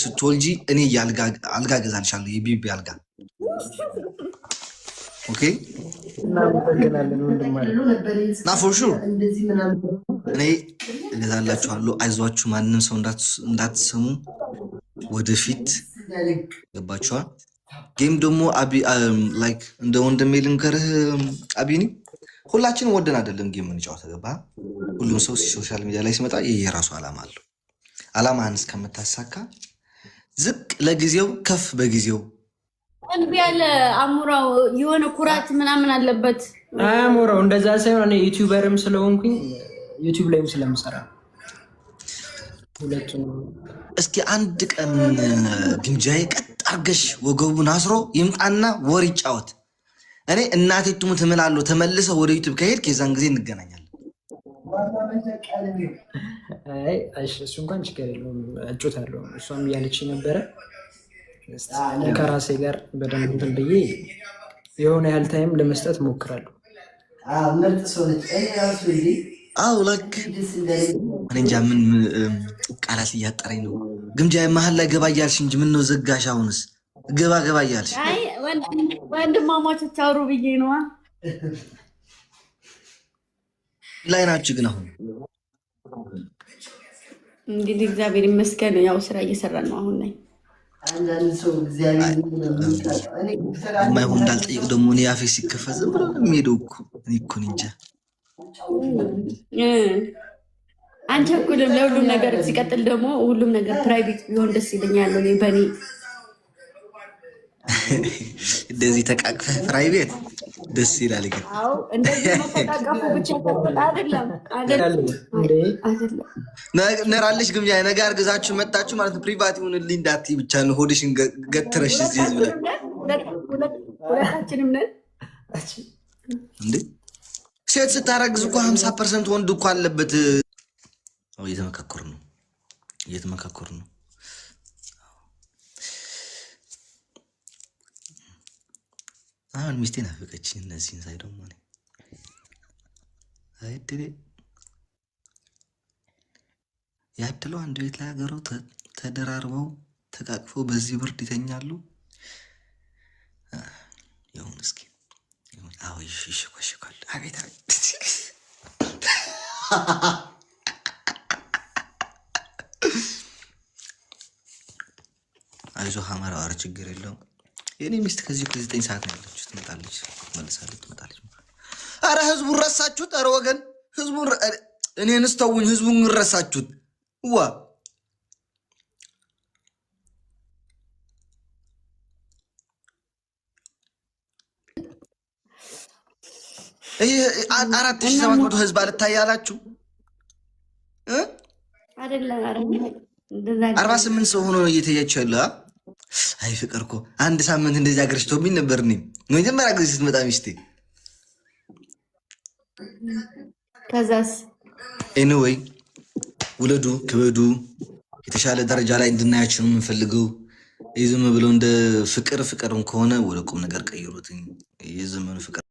ስትወልጂ እኔ አልጋ ገዛልሻለሁ የቢቢ አልጋ ኦኬ ና ፎር ሹር እኔ እገዛላችኋለሁ አይዟችሁ ማንንም ሰው እንዳትሰሙ ወደፊት ገባችኋል ጌም ደግሞ አቢ ላይክ እንደ ወንድሜ ልንገርህ አቢኒ ሁላችንም ወደን አይደለም ጌም እንጫወት ገባ ሁሉም ሰው ሶሻል ሚዲያ ላይ ሲመጣ የራሱ አላማ አለው አላማህን እስከምታሳካ ዝቅ ለጊዜው ከፍ በጊዜው እንዴ ያለ አሙራው የሆነ ኩራት ምናምን አለበት አሙራው እንደዛ ሳይሆን እኔ ዩቲዩበርም ስለሆንኩኝ ዩቲዩብ ላይም ስለምሰራ ሁለቱም እስኪ አንድ ቀን ግምጃዬ ቀጥ አርገሽ ወገቡን አስሮ ይምጣና ወር ይጫወት እኔ እናቴ ትሙት እምላለሁ ተመልሰው ወደ ዩቲዩብ ከሄድክ የዛን ጊዜ እንገናኛለን አይ እሱ እንኳን ችግር የለውም እጮታለሁ እሷም ያለች ነበረ ከራሴ ጋር በደንብ እንትን ብዬ የሆነ ያህል ታይም ለመስጠት ሞክራለሁ ምርጥ ሰው ነች አው ላክ እኔ እንጃ ምን ቃላት እያጠረኝ ነው ግምጃ መሀል ላይ ገባ እያልሽ እንጂ ምን ነው ዘጋሽ አሁንስ ገባ እያልሽ አይ ወንድማማቾች አውሩ ብዬ ነው ላይ ናችሁ ግን አሁን እንግዲህ እግዚአብሔር ይመስገን ያው ስራ እየሰራን ነው አሁን ላይ አንዳንድ ሰው እግዚአብሔር ማይሆን እንዳልጠይቅ ደግሞ እኔ አፌ ሲከፈት ዝም ብሎ የሚሄደው እኮ እኔ እኮ እንጃ አንተ እኮ ለሁሉም ነገር ሲቀጥል ደግሞ ሁሉም ነገር ፕራይቬት ቢሆን ደስ ይለኛል እኔ በኔ እንደዚህ ተቃቅፈህ ፕራይቬት ደስ ይላል ግን አዎ እንደዚህ መተቃቀፉ ብቻ አይደለም ነራልሽ ግምጃ ነገር ግዛችሁ መጣችሁ ማለት ፕራይቬት ይሁንልኝ እንዳትይ ብቻ ነው ሆድሽን ገትረሽ እዚህ ህዝብ ሁለታችንም ነን እንዴ ሴት ስታረግዝ እኮ 50% ወንድ እኮ አለበት አው እየተመካከሩ ነው አሁን ሚስቴን አፈቀችኝ እነዚህን ሳይ ደግሞ ነው አይደል ያድለው አንድ ቤት ላይ አገረው ተደራርበው ተቃቅፈው በዚህ ብርድ ይተኛሉ ይሁን እስኪ ይሁን አው ይሽኮሽኮል አቤት አይዞ ሐማራ አረ ችግር የለውም የኔ ሚስት ከዚህ 9 ሰዓት ነው ያለችው ትመጣለች ትመጣለች አረ ህዝቡን ረሳችሁት አረ ወገን ህዝቡን እኔን ስተውኝ ህዝቡን ረሳችሁት ዋ ይሄ 4700 ህዝብ አልታያላችሁ አይደለም 48 ሰው ሆኖ እየተያያችሁ ያለ አይ ፍቅር እኮ አንድ ሳምንት እንደዚህ አገርሽቶብኝ ነበር እኔ መጀመሪያ ጊዜ ስትመጣ ሚስቴ ከዛስ ኤኒዌይ ውለዱ ክበዱ የተሻለ ደረጃ ላይ እንድናያችሁ ነው የምንፈልገው ይዝም ብለው እንደ ፍቅርም ከሆነ ወደ ቁም ነገር ቀይሩት የዘመኑ ፍቅር